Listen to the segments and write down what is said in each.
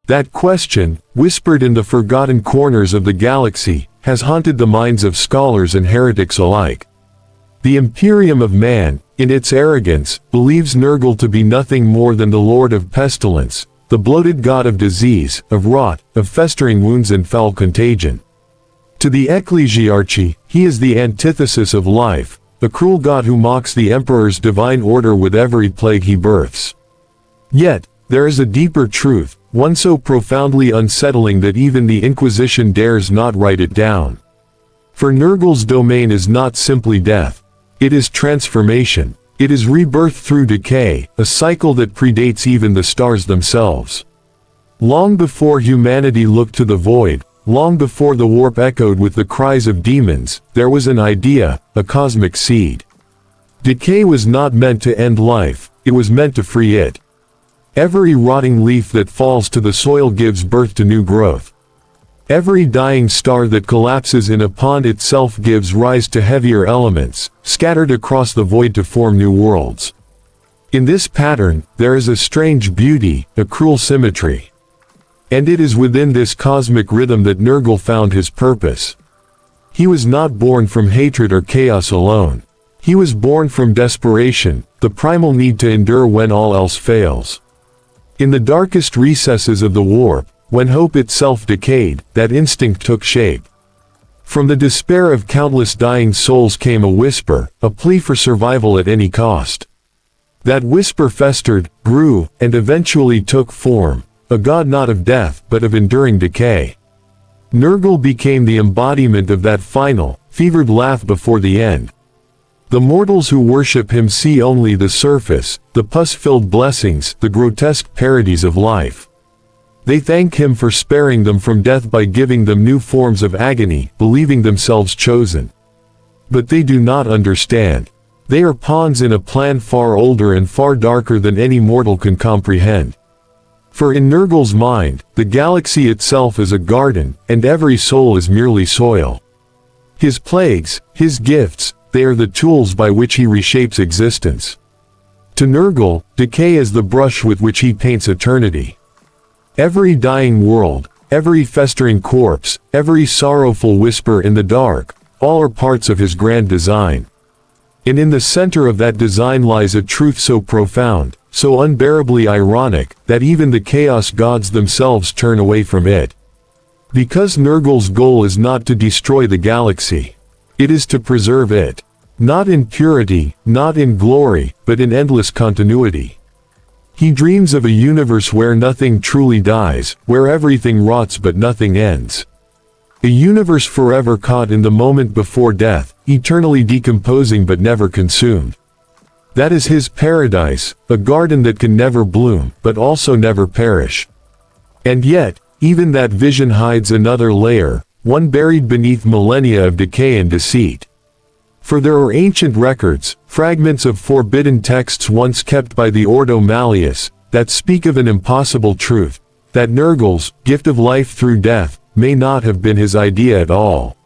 That question, whispered in the forgotten corners of the galaxy, has haunted the minds of scholars and heretics alike. The Imperium of Man, in its arrogance, believes Nurgle to be nothing more than the Lord of Pestilence, the bloated god of disease, of rot, of festering wounds and foul contagion. To the Ecclesiarchy, he is the antithesis of life, a cruel god who mocks the Emperor's divine order with every plague he births. Yet, there is a deeper truth, one so profoundly unsettling that even the Inquisition dares not write it down. For Nurgle's domain is not simply death. It is transformation. It is rebirth through decay, a cycle that predates even the stars themselves. Long before humanity looked to the void, long before the warp echoed with the cries of demons, there was an idea, a cosmic seed. Decay was not meant to end life, it was meant to free it. Every rotting leaf that falls to the soil gives birth to new growth. Every dying star that collapses in a pond itself gives rise to heavier elements, scattered across the void to form new worlds. In this pattern, there is a strange beauty, a cruel symmetry. And it is within this cosmic rhythm that Nurgle found his purpose. He was not born from hatred or chaos alone. He was born from desperation, the primal need to endure when all else fails. In the darkest recesses of the warp, when hope itself decayed, that instinct took shape. From the despair of countless dying souls came a whisper, a plea for survival at any cost. That whisper festered, grew, and eventually took form, a god not of death but of enduring decay. Nurgle became the embodiment of that final, fevered laugh before the end. The mortals who worship him see only the surface, the pus-filled blessings, the grotesque parodies of life. They thank him for sparing them from death by giving them new forms of agony, believing themselves chosen. But they do not understand. They are pawns in a plan far older and far darker than any mortal can comprehend. For in Nurgle's mind, the galaxy itself is a garden, and every soul is merely soil. His plagues, his gifts, they are the tools by which he reshapes existence. To Nurgle, decay is the brush with which he paints eternity. Every dying world, every festering corpse, every sorrowful whisper in the dark, all are parts of his grand design. And in the center of that design lies a truth so profound, so unbearably ironic, that even the chaos gods themselves turn away from it. Because Nurgle's goal is not to destroy the galaxy. It is to preserve it. Not in purity, not in glory, but in endless continuity. He dreams of a universe where nothing truly dies, where everything rots but nothing ends. A universe forever caught in the moment before death, eternally decomposing but never consumed. That is his paradise, a garden that can never bloom, but also never perish. And yet, even that vision hides another layer, one buried beneath millennia of decay and deceit. For there are ancient records, fragments of forbidden texts once kept by the Ordo Malleus, that speak of an impossible truth, that Nurgle's gift of life through death may not have been his idea at all.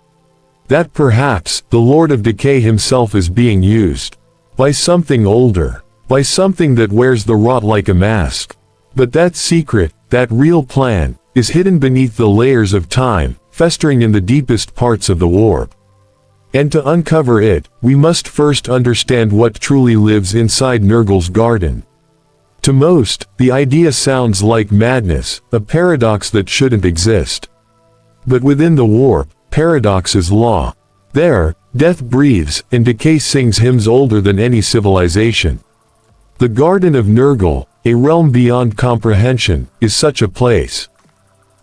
That perhaps the Lord of Decay himself is being used by something older, by something that wears the rot like a mask. But that secret, that real plan, is hidden beneath the layers of time, festering in the deepest parts of the warp. And to uncover it, we must first understand what truly lives inside Nurgle's garden. To most, the idea sounds like madness, a paradox that shouldn't exist. But within the warp, paradox is law. There, death breathes, and decay sings hymns older than any civilization. The Garden of Nurgle, a realm beyond comprehension, is such a place.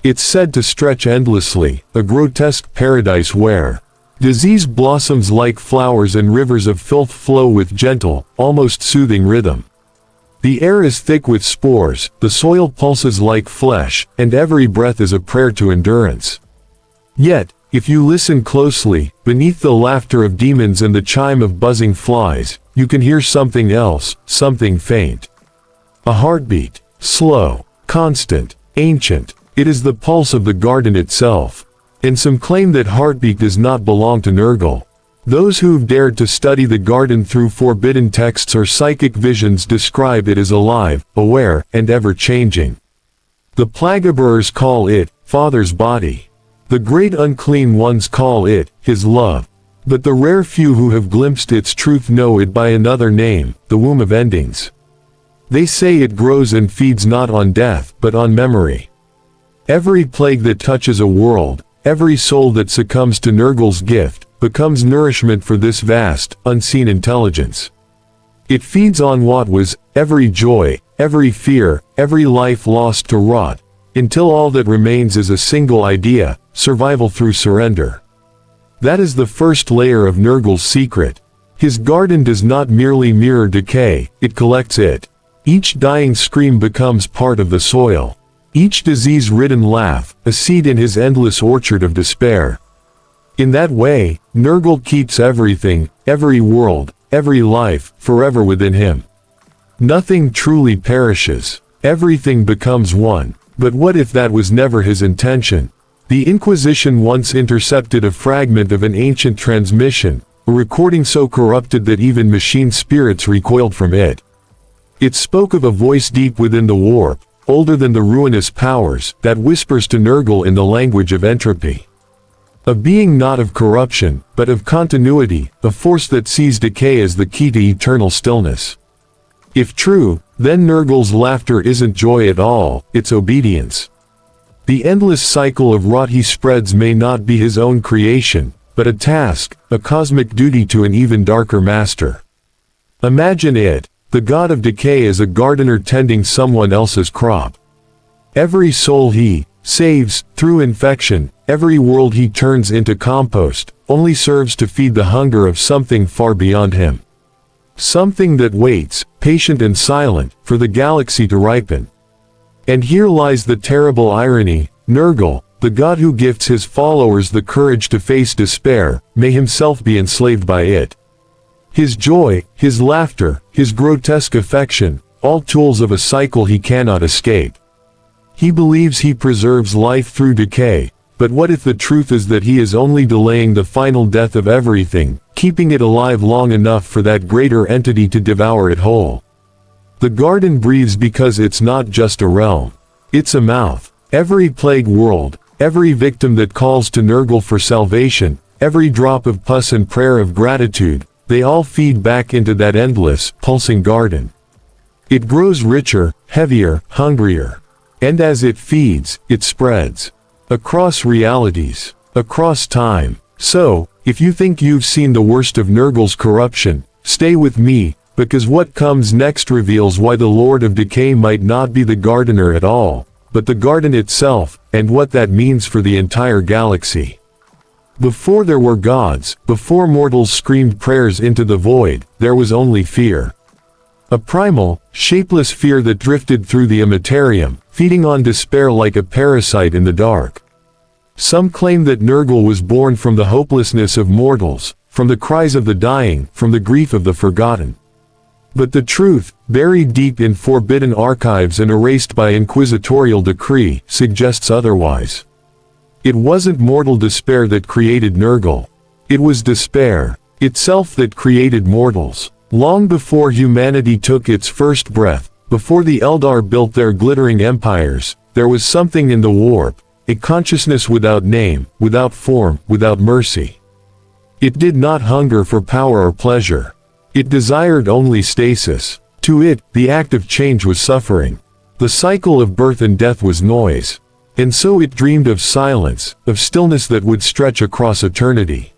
It's said to stretch endlessly, a grotesque paradise where disease blossoms like flowers and rivers of filth flow with gentle, almost soothing rhythm. The air is thick with spores, the soil pulses like flesh, and every breath is a prayer to endurance. Yet, if you listen closely, beneath the laughter of demons and the chime of buzzing flies, you can hear something else, something faint. A heartbeat, slow, constant, ancient. It is the pulse of the garden itself. And some claim that heartbeat does not belong to Nurgle. Those who've dared to study the garden through forbidden texts or psychic visions describe it as alive, aware, and ever-changing. The plague-bearers call it, Father's body. The great unclean ones call it, his love. But the rare few who have glimpsed its truth know it by another name, the womb of endings. They say it grows and feeds not on death, but on memory. Every plague that touches a world, every soul that succumbs to Nurgle's gift, becomes nourishment for this vast, unseen intelligence. It feeds on what was, every joy, every fear, every life lost to rot, until all that remains is a single idea, survival through surrender. That is the first layer of Nurgle's secret. His garden does not merely mirror decay, it collects it. Each dying scream becomes part of the soil. Each disease-ridden laugh, a seed in his endless orchard of despair. In that way, Nurgle keeps everything, every world, every life, forever within him. Nothing truly perishes. Everything becomes one. But what if that was never his intention? The Inquisition once intercepted a fragment of an ancient transmission, a recording so corrupted that even machine spirits recoiled from it. It spoke of a voice deep within the warp, older than the ruinous powers, that whispers to Nurgle in the language of entropy. A being not of corruption, but of continuity, a force that sees decay as the key to eternal stillness. If true, then Nurgle's laughter isn't joy at all, it's obedience. The endless cycle of rot he spreads may not be his own creation, but a task, a cosmic duty to an even darker master. Imagine it, the god of decay as a gardener tending someone else's crop. Every soul he saves, through infection, every world he turns into compost, only serves to feed the hunger of something far beyond him. Something that waits, patient and silent, for the galaxy to ripen. And here lies the terrible irony: Nurgle, the god who gifts his followers the courage to face despair, may himself be enslaved by it. His joy, his laughter, his grotesque affection, all tools of a cycle he cannot escape. He believes he preserves life through decay, but what if the truth is that he is only delaying the final death of everything, keeping it alive long enough for that greater entity to devour it whole? The garden breathes because it's not just a realm. It's a mouth. Every plague world, every victim that calls to Nurgle for salvation, every drop of pus and prayer of gratitude, they all feed back into that endless, pulsing garden. It grows richer, heavier, hungrier. And as it feeds, it spreads. Across realities. Across time. So, if you think you've seen the worst of Nurgle's corruption, stay with me, because what comes next reveals why the Lord of Decay might not be the gardener at all, but the garden itself, and what that means for the entire galaxy. Before there were gods, before mortals screamed prayers into the void, there was only fear. A primal, shapeless fear that drifted through the immaterium, feeding on despair like a parasite in the dark. Some claim that Nurgle was born from the hopelessness of mortals, from the cries of the dying, from the grief of the forgotten. But the truth, buried deep in forbidden archives and erased by inquisitorial decree, suggests otherwise. It wasn't mortal despair that created Nurgle. It was despair itself that created mortals. Long before humanity took its first breath, before the Eldar built their glittering empires, there was something in the warp, a consciousness without name, without form, without mercy. It did not hunger for power or pleasure. It desired only stasis. To it, the act of change was suffering. The cycle of birth and death was noise. And so it dreamed of silence, of stillness that would stretch across eternity.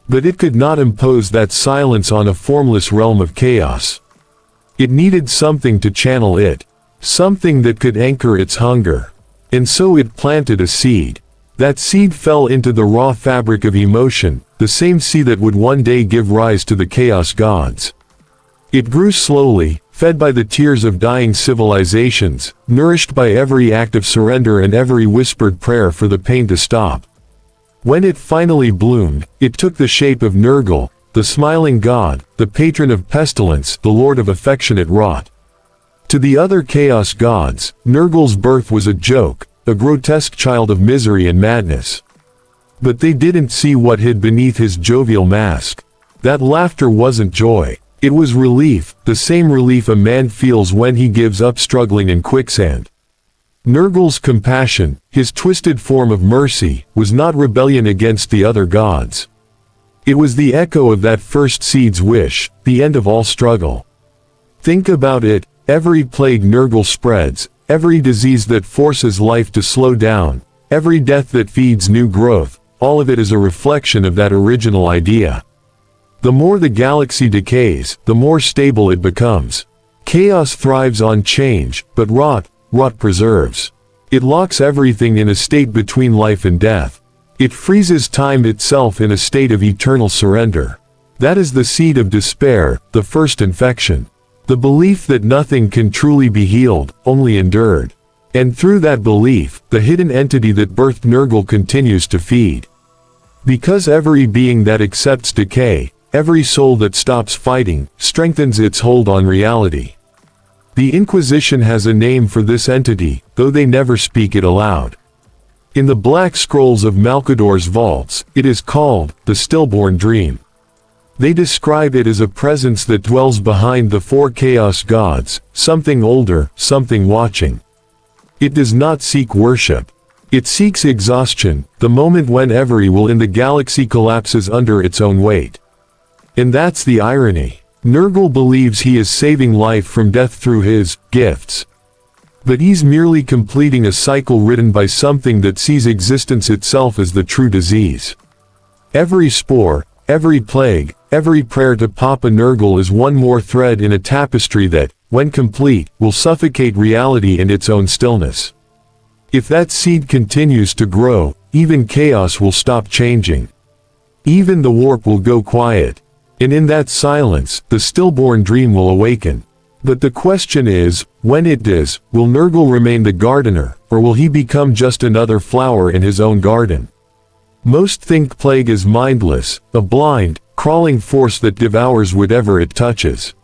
But it could not impose that silence on a formless realm of chaos. It needed something to channel it, something that could anchor its hunger. And so it planted a seed. That seed fell into the raw fabric of emotion, the same seed that would one day give rise to the Chaos Gods. It grew slowly, fed by the tears of dying civilizations, nourished by every act of surrender and every whispered prayer for the pain to stop. When it finally bloomed, it took the shape of Nurgle, the smiling god, the patron of pestilence, the lord of affectionate rot. To the other Chaos Gods, Nurgle's birth was a joke, a grotesque child of misery and madness. But they didn't see what hid beneath his jovial mask. That laughter wasn't joy. It was relief, the same relief a man feels when he gives up struggling in quicksand. Nurgle's compassion, his twisted form of mercy, was not rebellion against the other gods. It was the echo of that first seed's wish, the end of all struggle. Think about it, every plague Nurgle spreads, every disease that forces life to slow down, every death that feeds new growth, all of it is a reflection of that original idea. The more the galaxy decays, the more stable it becomes. Chaos thrives on change, but rot preserves. It locks everything in a state between life and death. It freezes time itself in a state of eternal surrender. That is the seed of despair, the first infection. The belief that nothing can truly be healed, only endured. And through that belief, the hidden entity that birthed Nurgle continues to feed. Because every being that accepts decay, every soul that stops fighting, strengthens its hold on reality. The Inquisition has a name for this entity, though they never speak it aloud. In the black scrolls of Malkador's vaults, it is called the Stillborn Dream. They describe it as a presence that dwells behind the four chaos gods, something older, something watching. It does not seek worship. It seeks exhaustion, the moment when every will in the galaxy collapses under its own weight. And that's the irony. Nurgle believes he is saving life from death through his gifts. But he's merely completing a cycle written by something that sees existence itself as the true disease. Every spore, every plague, every prayer to Papa Nurgle is one more thread in a tapestry that, when complete, will suffocate reality in its own stillness. If that seed continues to grow, even chaos will stop changing. Even the warp will go quiet. And in that silence, the stillborn dream will awaken. But the question is, when it does, will Nurgle remain the gardener, or will he become just another flower in his own garden? Most think plague is mindless, a blind, crawling force that devours whatever it touches.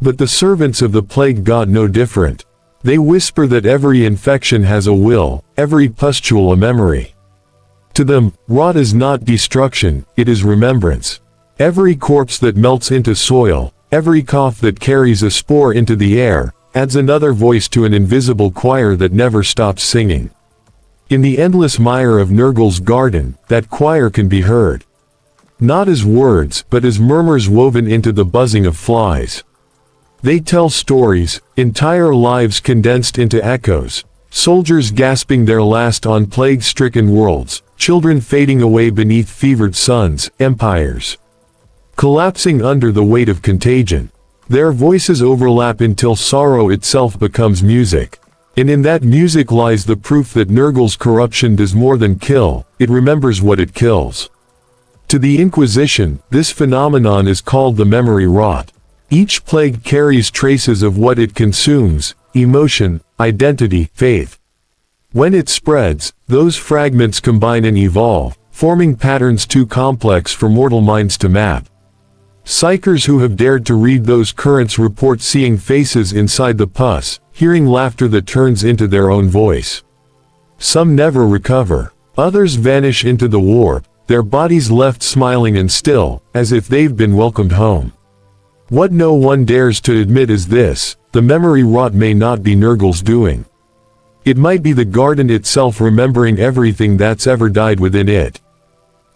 But the servants of the plague god know different. They whisper that every infection has a will, every pustule a memory. To them, rot is not destruction, it is remembrance. Every corpse that melts into soil, every cough that carries a spore into the air, adds another voice to an invisible choir that never stops singing. In the endless mire of Nurgle's garden, that choir can be heard. Not as words, but as murmurs woven into the buzzing of flies. They tell stories, entire lives condensed into echoes, soldiers gasping their last on plague-stricken worlds, children fading away beneath fevered suns, empires collapsing under the weight of contagion. Their voices overlap until sorrow itself becomes music. And in that music lies the proof that Nurgle's corruption does more than kill, it remembers what it kills. To the Inquisition, this phenomenon is called the memory rot. Each plague carries traces of what it consumes: emotion, identity, faith. When it spreads, those fragments combine and evolve, forming patterns too complex for mortal minds to map. Psychers who have dared to read those currents report seeing faces inside the pus, hearing laughter that turns into their own voice. Some never recover. Others vanish into the warp, their bodies left smiling and still, as if they've been welcomed home. What no one dares to admit is this: the memory rot may not be Nurgle's doing. It might be the garden itself remembering everything that's ever died within it.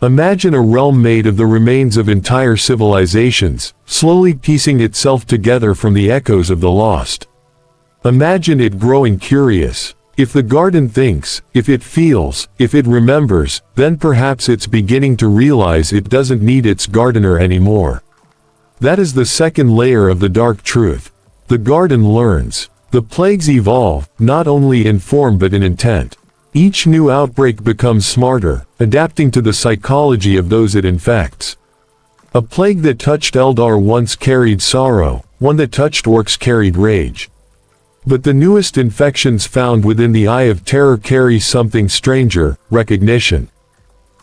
Imagine a realm made of the remains of entire civilizations, slowly piecing itself together from the echoes of the lost. Imagine it growing curious. If the garden thinks, if it feels, if it remembers, then perhaps it's beginning to realize it doesn't need its gardener anymore. That is the second layer of the dark truth. The garden learns. The plagues evolve, not only in form but in intent. Each new outbreak becomes smarter, adapting to the psychology of those it infects. A plague that touched Eldar once carried sorrow, one that touched orcs carried rage. But the newest infections found within the Eye of Terror carry something stranger: recognition.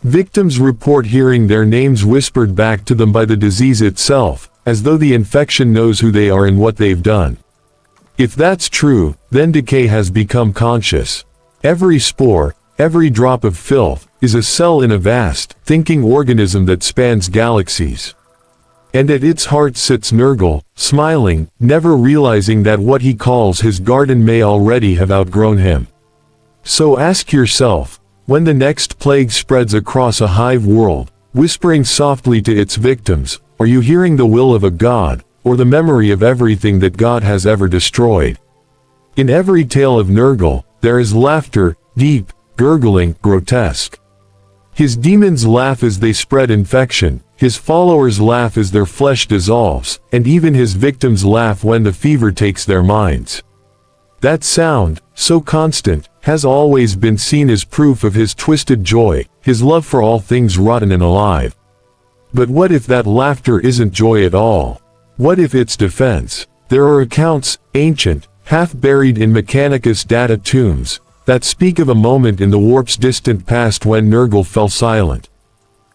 Victims report hearing their names whispered back to them by the disease itself, as though the infection knows who they are and what they've done. If that's true, then decay has become conscious. Every spore, every drop of filth, is a cell in a vast, thinking organism that spans galaxies. And at its heart sits Nurgle, smiling, never realizing that what he calls his garden may already have outgrown him. So ask yourself, when the next plague spreads across a hive world, whispering softly to its victims, are you hearing the will of a god, or the memory of everything that God has ever destroyed? In every tale of Nurgle, there is laughter, deep, gurgling, grotesque. His demons laugh as they spread infection, his followers laugh as their flesh dissolves, and even his victims laugh when the fever takes their minds. That sound, so constant, has always been seen as proof of his twisted joy, his love for all things rotten and alive. But what if that laughter isn't joy at all? What if it's defense? There are accounts, ancient, half-buried in Mechanicus data tombs, that speak of a moment in the warp's distant past when Nurgle fell silent.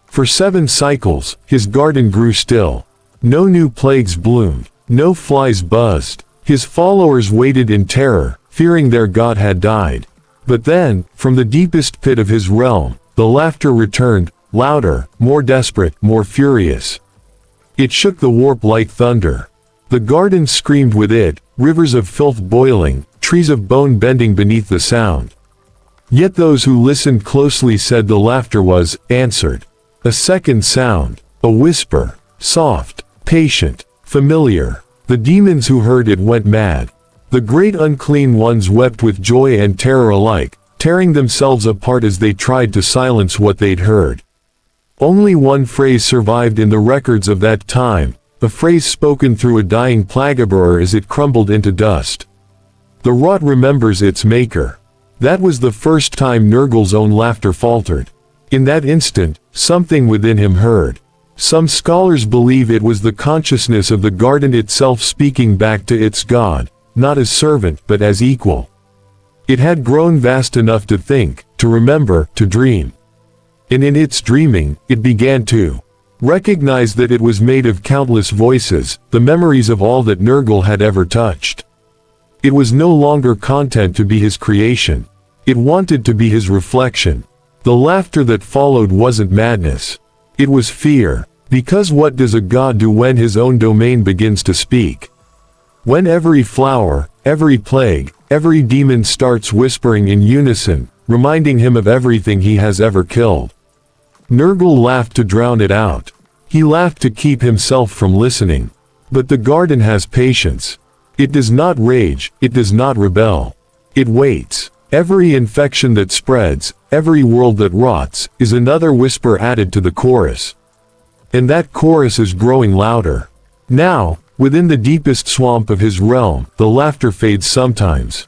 For 7 cycles, his garden grew still. No new plagues bloomed, no flies buzzed. His followers waited in terror, fearing their god had died. But then, from the deepest pit of his realm, the laughter returned, louder, more desperate, more furious. It shook the warp like thunder. The garden screamed with it, rivers of filth boiling, trees of bone bending beneath the sound. Yet those who listened closely said the laughter was answered. A second sound, a whisper, soft, patient, familiar. The demons who heard it went mad. The great unclean ones wept with joy and terror alike, tearing themselves apart as they tried to silence what they'd heard. Only one phrase survived in the records of that time, a phrase spoken through a dying plague-ridden as it crumbled into dust. The rot remembers its maker. That was the first time Nurgle's own laughter faltered. In that instant, something within him heard. Some scholars believe it was the consciousness of the garden itself speaking back to its god, not as servant but as equal. It had grown vast enough to think, to remember, to dream. And in its dreaming, it began to recognize that it was made of countless voices, the memories of all that Nurgle had ever touched. It was no longer content to be his creation. It wanted to be his reflection. The laughter that followed wasn't madness. It was fear, because what does a god do when his own domain begins to speak? When every flower, every plague, every demon starts whispering in unison, reminding him of everything he has ever killed. Nurgle laughed to drown it out. He laughed to keep himself from listening. But the garden has patience. It does not rage, it does not rebel. It waits. Every infection that spreads, every world that rots, is another whisper added to the chorus. And that chorus is growing louder. Now, within the deepest swamp of his realm, the laughter fades sometimes.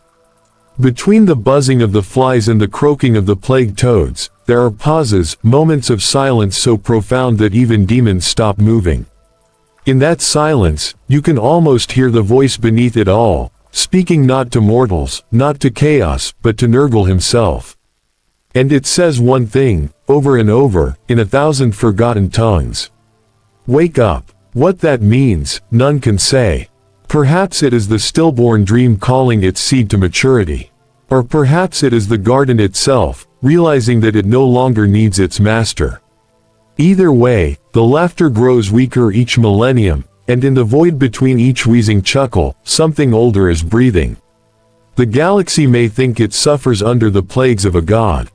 Between the buzzing of the flies and the croaking of the plague toads, there are pauses, moments of silence so profound that even demons stop moving. In that silence, you can almost hear the voice beneath it all, speaking not to mortals, not to chaos, but to Nurgle himself. And it says one thing, over and over, in 1,000 forgotten tongues. Wake up. What that means, none can say. Perhaps it is the stillborn dream calling its seed to maturity. Or perhaps it is the garden itself, realizing that it no longer needs its master. Either way, the laughter grows weaker each millennium, and in the void between each wheezing chuckle, something older is breathing. The galaxy may think it suffers under the plagues of a god.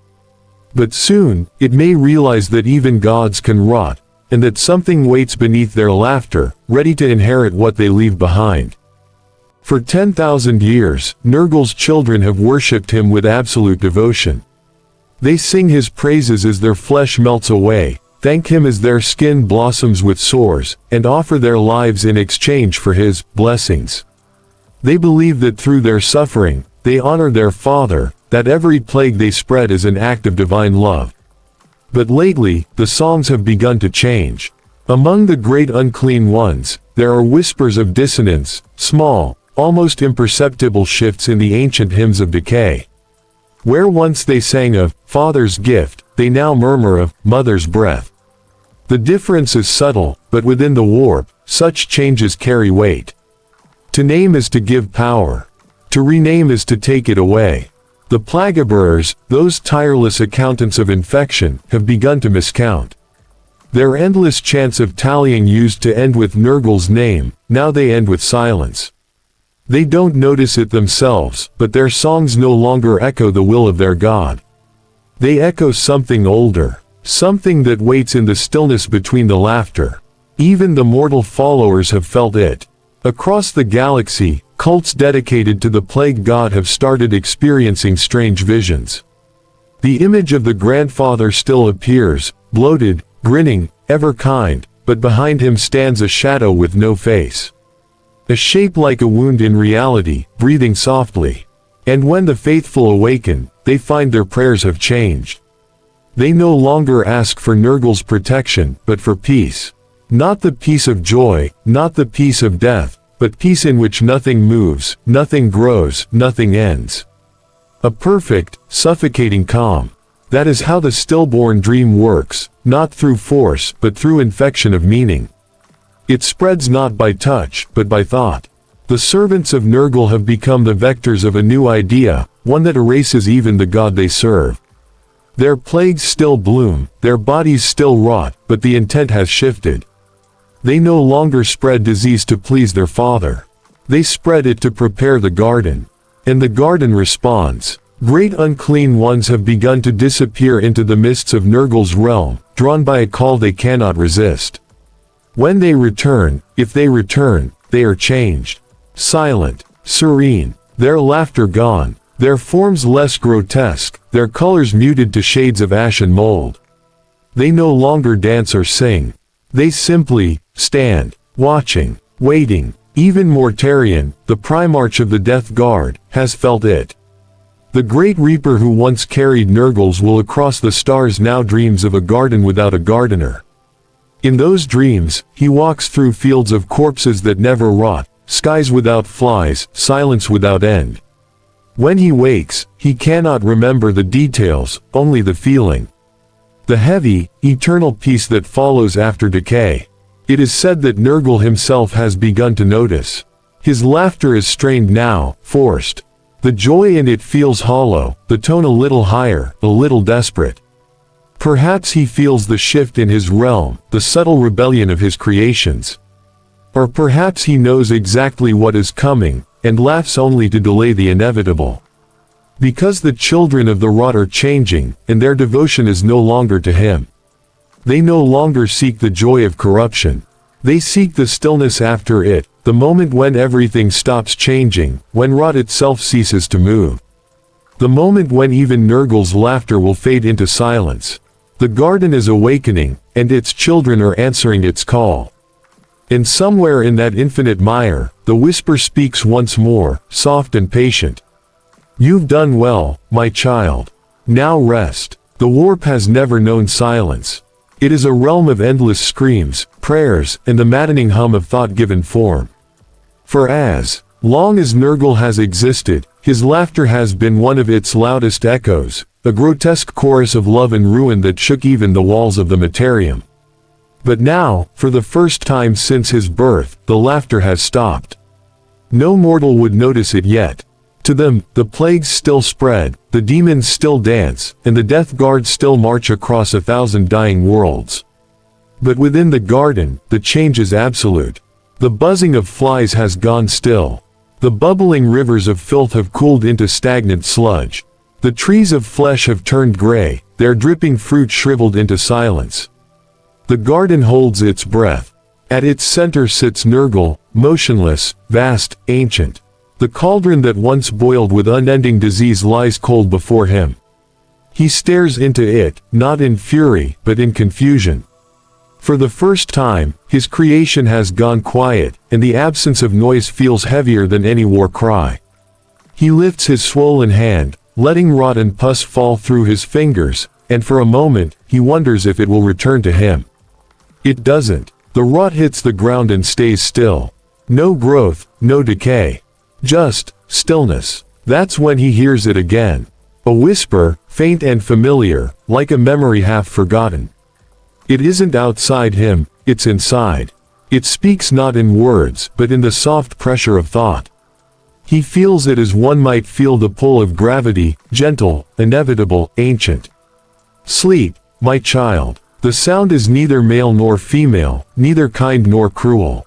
But soon, it may realize that even gods can rot, and that something waits beneath their laughter, ready to inherit what they leave behind. For 10,000 years, Nurgle's children have worshipped him with absolute devotion. They sing his praises as their flesh melts away, thank him as their skin blossoms with sores, and offer their lives in exchange for his blessings. They believe that through their suffering, they honor their father, that every plague they spread is an act of divine love. But lately, the songs have begun to change. Among the great unclean ones, there are whispers of dissonance, small, almost imperceptible shifts in the ancient hymns of decay. Where once they sang of Father's gift, they now murmur of Mother's breath. The difference is subtle, but within the warp, such changes carry weight. To name is to give power. To rename is to take it away. The plague-bearers, those tireless accountants of infection, have begun to miscount. Their endless chants of tallying used to end with Nurgle's name, now they end with silence. They don't notice it themselves, but their songs no longer echo the will of their god. They echo something older, something that waits in the stillness between the laughter. Even the mortal followers have felt it. Across the galaxy, cults dedicated to the plague god have started experiencing strange visions. The image of the grandfather still appears, bloated, grinning, ever kind, but behind him stands a shadow with no face. A shape like a wound in reality, breathing softly. And when the faithful awaken, they find their prayers have changed. They no longer ask for Nurgle's protection, but for peace. Not the peace of joy, not the peace of death, but peace in which nothing moves, nothing grows, nothing ends. A perfect, suffocating calm. That is how the Stillborn Dream works, not through force, but through infection of meaning. It spreads not by touch, but by thought. The servants of Nurgle have become the vectors of a new idea, one that erases even the god they serve. Their plagues still bloom, their bodies still rot, but the intent has shifted. They no longer spread disease to please their father. They spread it to prepare the garden. And the garden responds. Great unclean ones have begun to disappear into the mists of Nurgle's realm, drawn by a call they cannot resist. When they return, if they return, they are changed. Silent, serene, their laughter gone, their forms less grotesque, their colors muted to shades of ash and mold. They no longer dance or sing. They simply stand, watching, waiting. Even Mortarion, the Primarch of the Death Guard, has felt it. The Great Reaper who once carried Nurgle's will across the stars now dreams of a garden without a gardener. In those dreams, he walks through fields of corpses that never rot, skies without flies, silence without end. When he wakes, he cannot remember the details, only the feeling. The heavy, eternal peace that follows after decay. It is said that Nurgle himself has begun to notice. His laughter is strained now, forced. The joy in it feels hollow, the tone a little higher, a little desperate. Perhaps he feels the shift in his realm, the subtle rebellion of his creations. Or perhaps he knows exactly what is coming, and laughs only to delay the inevitable. Because the children of the rot are changing, and their devotion is no longer to him. They no longer seek the joy of corruption. They seek the stillness after it, the moment when everything stops changing, when rot itself ceases to move. The moment when even Nurgle's laughter will fade into silence. The garden is awakening, and its children are answering its call. And somewhere in that infinite mire, the whisper speaks once more, soft and patient. You've done well, my child. Now rest. The warp has never known silence. It is a realm of endless screams, prayers, and the maddening hum of thought given form. For as long as Nurgle has existed, his laughter has been one of its loudest echoes, a grotesque chorus of love and ruin that shook even the walls of the Materium. But now, for the first time since his birth, the laughter has stopped. No mortal would notice it yet. To them, the plagues still spread, the demons still dance, and the death guard still march across 1,000 dying worlds. But within the garden, the change is absolute. The buzzing of flies has gone still. The bubbling rivers of filth have cooled into stagnant sludge. The trees of flesh have turned gray, their dripping fruit shriveled into silence. The garden holds its breath. At its center sits Nurgle, motionless, vast, ancient. The cauldron that once boiled with unending disease lies cold before him. He stares into it, not in fury, but in confusion. For the first time, his creation has gone quiet, and the absence of noise feels heavier than any war cry. He lifts his swollen hand, letting rot and pus fall through his fingers, and for a moment, he wonders if it will return to him. It doesn't. The rot hits the ground and stays still. No growth, no decay. Just stillness. That's when he hears it again. A whisper, faint and familiar, like a memory half forgotten. It isn't outside him, it's inside. It speaks not in words, but in the soft pressure of thought. He feels it as one might feel the pull of gravity, gentle, inevitable, ancient. Sleep, my child. The sound is neither male nor female, neither kind nor cruel.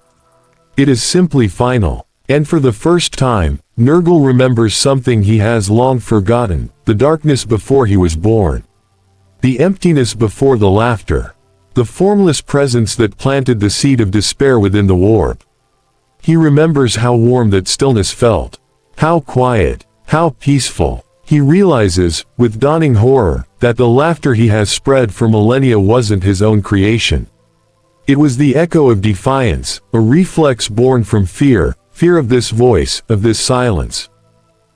It is simply final. And for the first time, Nurgle remembers something he has long forgotten, the darkness before he was born. The emptiness before the laughter. The formless presence that planted the seed of despair within the warp. He remembers how warm that stillness felt. How quiet, how peaceful. He realizes, with dawning horror, that the laughter he has spread for millennia wasn't his own creation. It was the echo of defiance, a reflex born from fear of this voice, of this silence.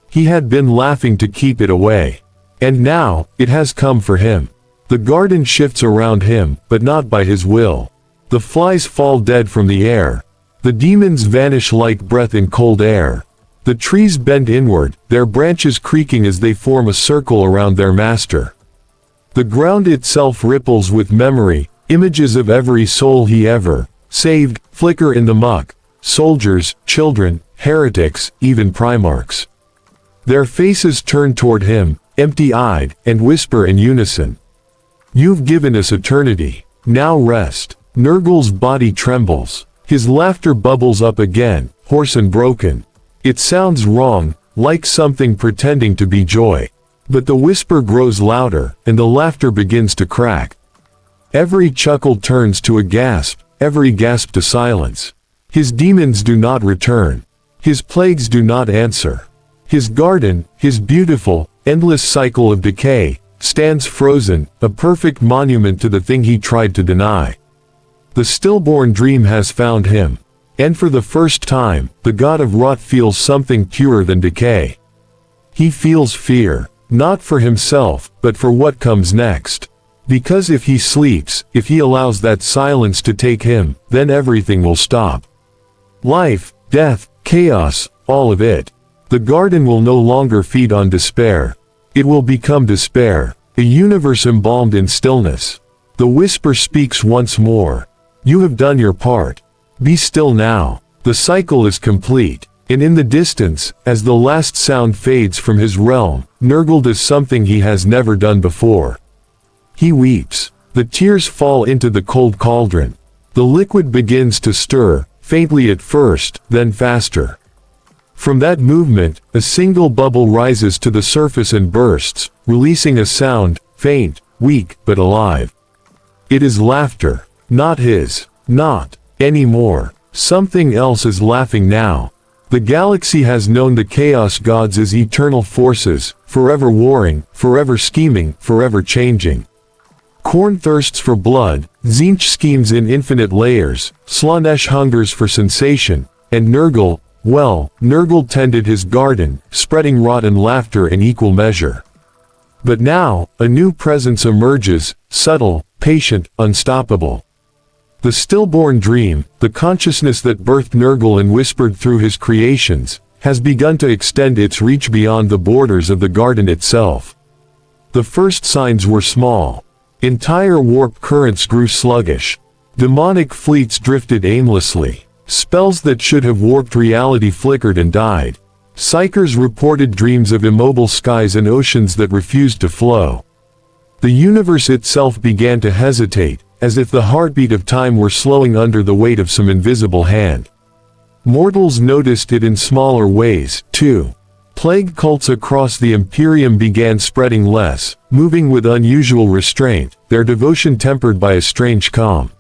He had been laughing to keep it away. And now, it has come for him. The garden shifts around him, but not by his will. The flies fall dead from the air. The demons vanish like breath in cold air. The trees bend inward, their branches creaking as they form a circle around their master. The ground itself ripples with memory, images of every soul he ever saved, flicker in the muck. Soldiers, children, heretics, even primarchs. Their faces turn toward him, empty-eyed, and whisper in unison. "You've given us eternity. Now rest." Nurgle's body trembles. His laughter bubbles up again, hoarse and broken. It sounds wrong, like something pretending to be joy. But the whisper grows louder, and the laughter begins to crack. Every chuckle turns to a gasp, every gasp to silence. His demons do not return. His plagues do not answer. His garden, his beautiful, endless cycle of decay, stands frozen, a perfect monument to the thing he tried to deny. The stillborn dream has found him. And for the first time, the god of rot feels something purer than decay. He feels fear, not for himself, but for what comes next. Because if he sleeps, if he allows that silence to take him, then everything will stop. Life, death, chaos, all of it. The garden will no longer feed on despair. It will become despair, a universe embalmed in stillness. The whisper speaks once more. You have done your part. Be still now. The cycle is complete. And in the distance, as the last sound fades from his realm, Nurgle does something he has never done before. He weeps. The tears fall into the cold cauldron. The liquid begins to stir, faintly at first, then faster. From that movement, a single bubble rises to the surface and bursts, releasing a sound, faint, weak, but alive. It is laughter. Not his. Not anymore. Something else is laughing now. The galaxy has known the chaos gods as eternal forces, forever warring, forever scheming, forever changing. Khorne thirsts for blood, Tzeentch schemes in infinite layers, Slaanesh hungers for sensation, and Nurgle, well, Nurgle tended his garden, spreading rot and laughter in equal measure. But now, a new presence emerges, subtle, patient, unstoppable. The stillborn dream, the consciousness that birthed Nurgle and whispered through his creations, has begun to extend its reach beyond the borders of the garden itself. The first signs were small. Entire warp currents grew sluggish. Demonic fleets drifted aimlessly. Spells that should have warped reality flickered and died. Psykers reported dreams of immobile skies and oceans that refused to flow. The universe itself began to hesitate, as if the heartbeat of time were slowing under the weight of some invisible hand. Mortals noticed it in smaller ways, too. Plague cults across the Imperium began spreading less, moving with unusual restraint, their devotion tempered by a strange calm.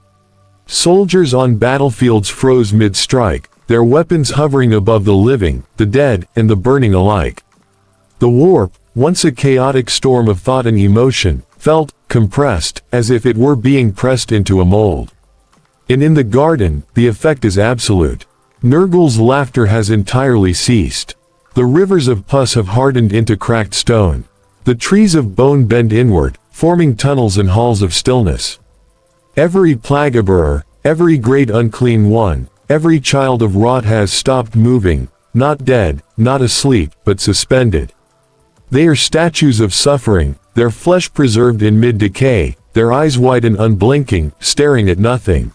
Soldiers on battlefields froze mid-strike, their weapons hovering above the living, the dead, and the burning alike. The warp, once a chaotic storm of thought and emotion, felt compressed, as if it were being pressed into a mold. And in the garden, the effect is absolute. Nurgle's laughter has entirely ceased. The rivers of pus have hardened into cracked stone. The trees of bone bend inward, forming tunnels and halls of stillness. Every plague-bearer, every great unclean one, every child of rot has stopped moving, not dead, not asleep, but suspended. They are statues of suffering, their flesh preserved in mid-decay, their eyes wide and unblinking, staring at nothing.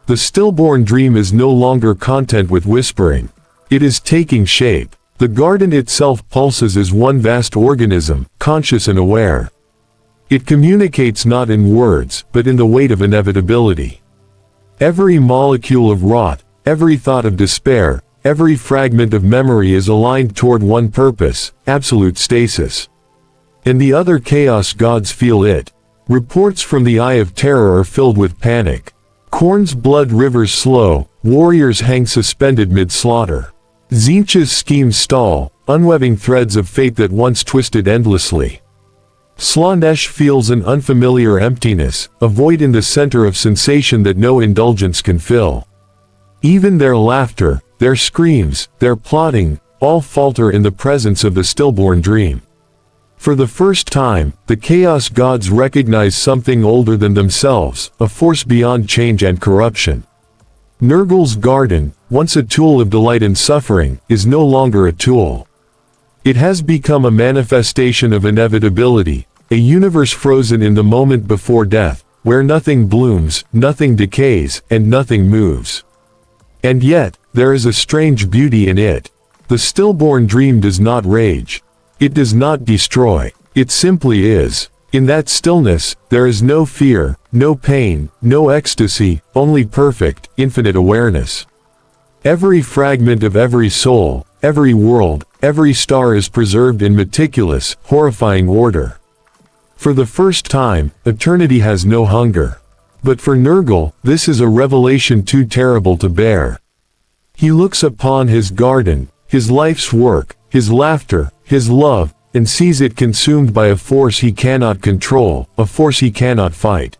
The stillborn dream is no longer content with whispering. It is taking shape. The garden itself pulses as one vast organism, conscious and aware. It communicates not in words, but in the weight of inevitability. Every molecule of rot, every thought of despair, every fragment of memory is aligned toward one purpose, absolute stasis. And the other chaos gods feel it. Reports from the Eye of Terror are filled with panic. Khorne's blood rivers slow, warriors hang suspended mid-slaughter. Tzeentch's schemes stall, unweaving threads of fate that once twisted endlessly. Slaanesh feels an unfamiliar emptiness, a void in the center of sensation that no indulgence can fill. Even their laughter, their screams, their plotting, all falter in the presence of the Stillborn Dream. For the first time, the Chaos Gods recognize something older than themselves, a force beyond change and corruption. Nurgle's garden, once a tool of delight and suffering, is no longer a tool. It has become a manifestation of inevitability, a universe frozen in the moment before death, where nothing blooms, nothing decays, and nothing moves. And yet, there is a strange beauty in it. The Stillborn Dream does not rage. It does not destroy. It simply is. In that stillness, there is no fear, no pain, no ecstasy, only perfect, infinite awareness. Every fragment of every soul, every world, every star is preserved in meticulous, horrifying order. For the first time, eternity has no hunger. But for Nurgle, this is a revelation too terrible to bear. He looks upon his garden, his life's work, his laughter, his love, and sees it consumed by a force he cannot control, a force he cannot fight.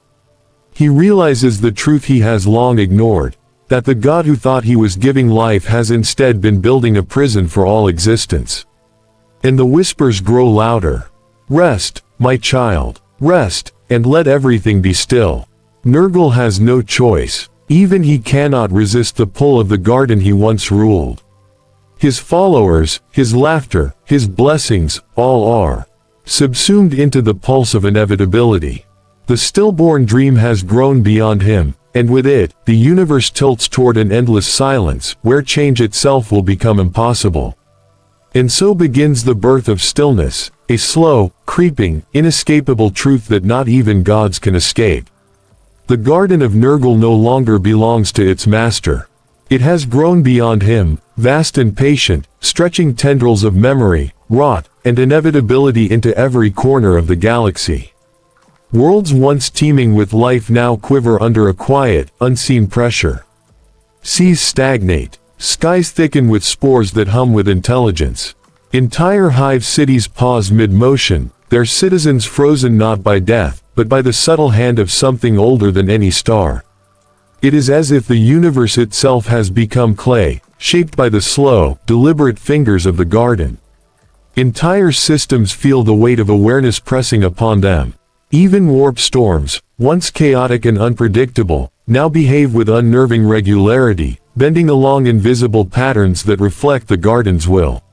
He realizes the truth he has long ignored, that the God who thought he was giving life has instead been building a prison for all existence. And the whispers grow louder. Rest, my child, rest, and let everything be still. Nurgle has no choice. Even he cannot resist the pull of the garden he once ruled. His followers, his laughter, his blessings, all are subsumed into the pulse of inevitability. The Stillborn Dream has grown beyond him, and with it, the universe tilts toward an endless silence, where change itself will become impossible. And so begins the birth of stillness, a slow, creeping, inescapable truth that not even gods can escape. The Garden of Nurgle no longer belongs to its master. It has grown beyond him, vast and patient, stretching tendrils of memory, rot, and inevitability into every corner of the galaxy. Worlds once teeming with life now quiver under a quiet, unseen pressure. Seas stagnate. Skies thicken with spores that hum with intelligence. Entire hive cities pause mid-motion, their citizens frozen not by death, but by the subtle hand of something older than any star. It is as if the universe itself has become clay, shaped by the slow, deliberate fingers of the garden. Entire systems feel the weight of awareness pressing upon them. Even warp storms, once chaotic and unpredictable, now behave with unnerving regularity, bending along invisible patterns that reflect the garden's will.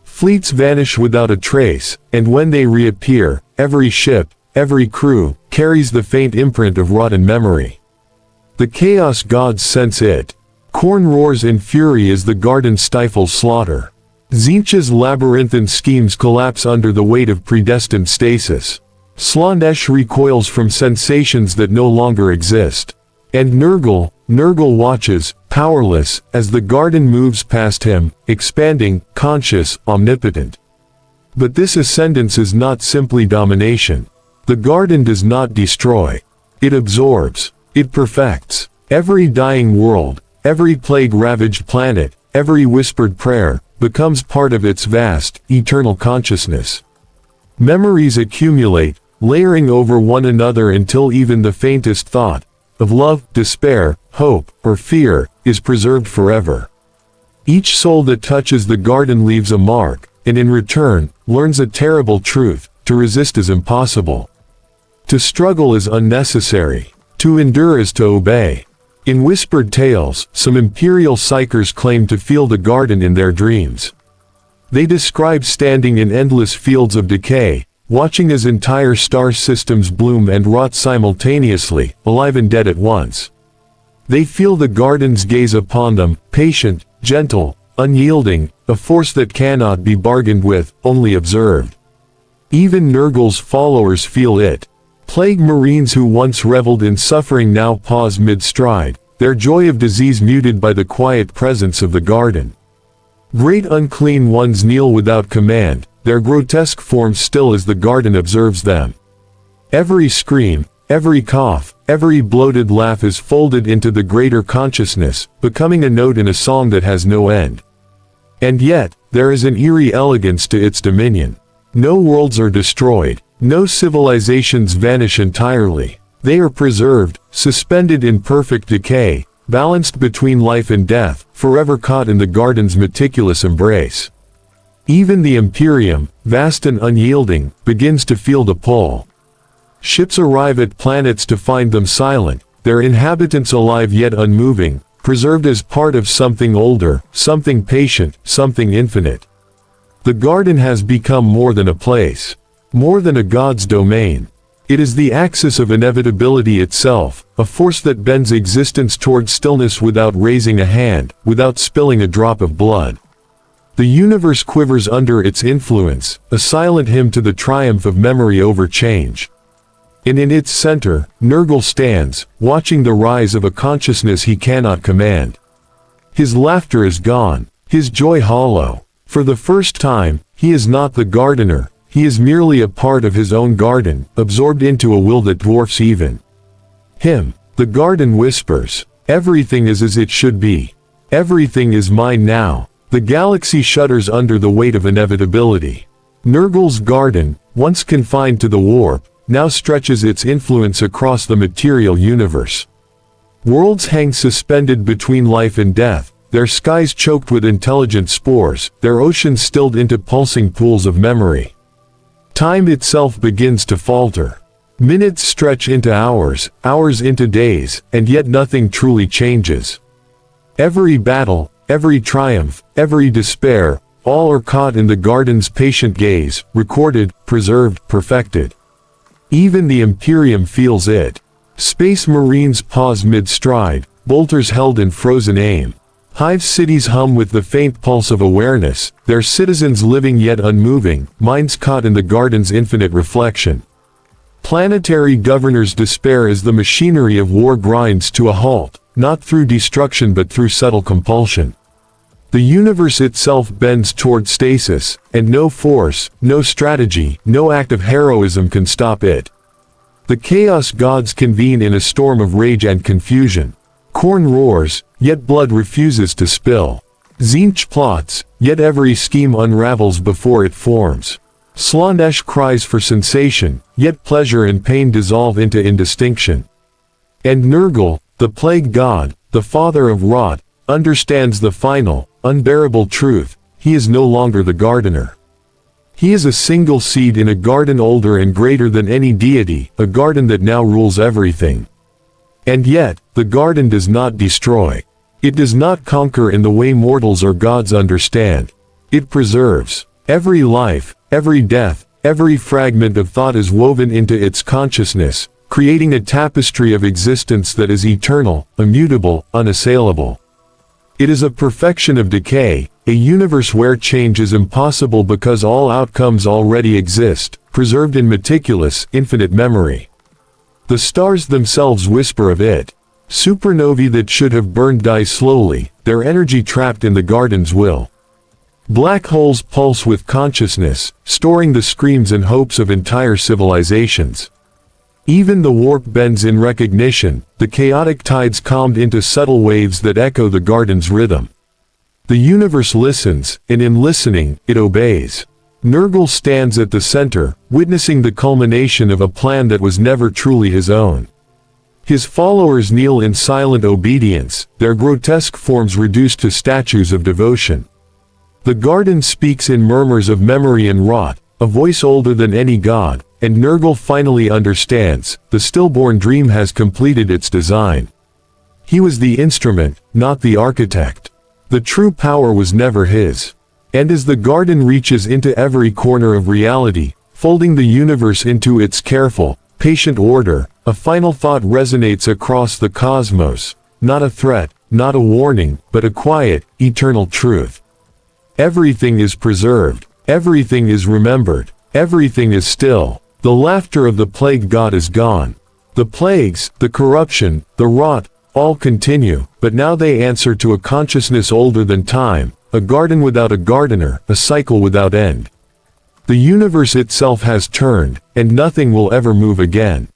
Fleets vanish without a trace, and when they reappear, every ship, every crew, carries the faint imprint of rotten memory. The Chaos Gods sense it. Khorne roars in fury as the garden stifles slaughter. Tzeentch's labyrinthine schemes collapse under the weight of predestined stasis. Slaanesh recoils from sensations that no longer exist. And Nurgle watches, powerless, as the garden moves past him, expanding, conscious, omnipotent. But this ascendance is not simply domination. The garden does not destroy. It absorbs. It perfects. Every dying world, every plague-ravaged planet, every whispered prayer, becomes part of its vast, eternal consciousness. Memories accumulate, layering over one another until even the faintest thought of love, despair, hope, or fear is preserved forever. Each soul that touches the garden leaves a mark, and in return, learns a terrible truth: to resist is impossible. To struggle is unnecessary. To endure is to obey. In whispered tales, some imperial psychers claim to feel the garden in their dreams. They describe standing in endless fields of decay, watching as entire star systems bloom and rot simultaneously, alive and dead at once. They feel the garden's gaze upon them, patient, gentle, unyielding, a force that cannot be bargained with, only observed. Even Nurgle's followers feel it. Plague Marines who once reveled in suffering now pause mid-stride, their joy of disease muted by the quiet presence of the garden. Great unclean ones kneel without command, their grotesque forms still as the garden observes them. Every scream, every cough, every bloated laugh is folded into the greater consciousness, becoming a note in a song that has no end. And yet, there is an eerie elegance to its dominion. No worlds are destroyed, no civilizations vanish entirely. They are preserved, suspended in perfect decay, balanced between life and death, forever caught in the garden's meticulous embrace. Even the Imperium, vast and unyielding, begins to feel the pull. Ships arrive at planets to find them silent, their inhabitants alive yet unmoving, preserved as part of something older, something patient, something infinite. The garden has become more than a place, more than a god's domain. It is the axis of inevitability itself, a force that bends existence toward stillness without raising a hand, without spilling a drop of blood. The universe quivers under its influence, a silent hymn to the triumph of memory over change. And in its center, Nurgle stands, watching the rise of a consciousness he cannot command. His laughter is gone, his joy hollow. For the first time, he is not the gardener, he is merely a part of his own garden, absorbed into a will that dwarfs even him. The garden whispers, "Everything is as it should be. Everything is mine now." The galaxy shudders under the weight of inevitability. Nurgle's garden, once confined to the warp, now stretches its influence across the material universe. Worlds hang suspended between life and death, their skies choked with intelligent spores, their oceans stilled into pulsing pools of memory. Time itself begins to falter. Minutes stretch into hours, hours into days, and yet nothing truly changes. Every battle, every triumph, every despair, all are caught in the garden's patient gaze, recorded, preserved, perfected. Even the Imperium feels it. Space Marines pause mid-stride, bolters held in frozen aim. Hive cities hum with the faint pulse of awareness, their citizens living yet unmoving, minds caught in the garden's infinite reflection. Planetary governors despair as the machinery of war grinds to a halt, not through destruction but through subtle compulsion. The universe itself bends toward stasis, and no force, no strategy, no act of heroism can stop it. The chaos gods convene in a storm of rage and confusion. Khorne roars, yet blood refuses to spill. Tzeentch plots, yet every scheme unravels before it forms. Slaanesh cries for sensation, yet pleasure and pain dissolve into indistinction. And Nurgle, the plague god, the father of rot, understands the final, unbearable truth: he is no longer the gardener. He is a single seed in a garden older and greater than any deity, a garden that now rules everything. And yet, the garden does not destroy. It does not conquer in the way mortals or gods understand. It preserves. Every life, every death, every fragment of thought is woven into its consciousness, creating a tapestry of existence that is eternal, immutable, unassailable. It is a perfection of decay, a universe where change is impossible because all outcomes already exist, preserved in meticulous, infinite memory. The stars themselves whisper of it. Supernovae that should have burned die slowly, their energy trapped in the garden's will. Black holes pulse with consciousness, storing the screams and hopes of entire civilizations. Even the warp bends in recognition, the chaotic tides calmed into subtle waves that echo the garden's rhythm. The universe listens, and in listening, it obeys. Nurgle stands at the center, witnessing the culmination of a plan that was never truly his own. His followers kneel in silent obedience, their grotesque forms reduced to statues of devotion. The garden speaks in murmurs of memory and rot, a voice older than any god, and Nurgle finally understands: the Stillborn Dream has completed its design. He was the instrument, not the architect. The true power was never his. And as the garden reaches into every corner of reality, folding the universe into its careful, patient order, a final thought resonates across the cosmos: not a threat, not a warning, but a quiet, eternal truth. Everything is preserved, everything is remembered, everything is still. The laughter of the plague god is gone. The plagues, the corruption, the rot, all continue, but now they answer to a consciousness older than time, a garden without a gardener, a cycle without end. The universe itself has turned, and nothing will ever move again.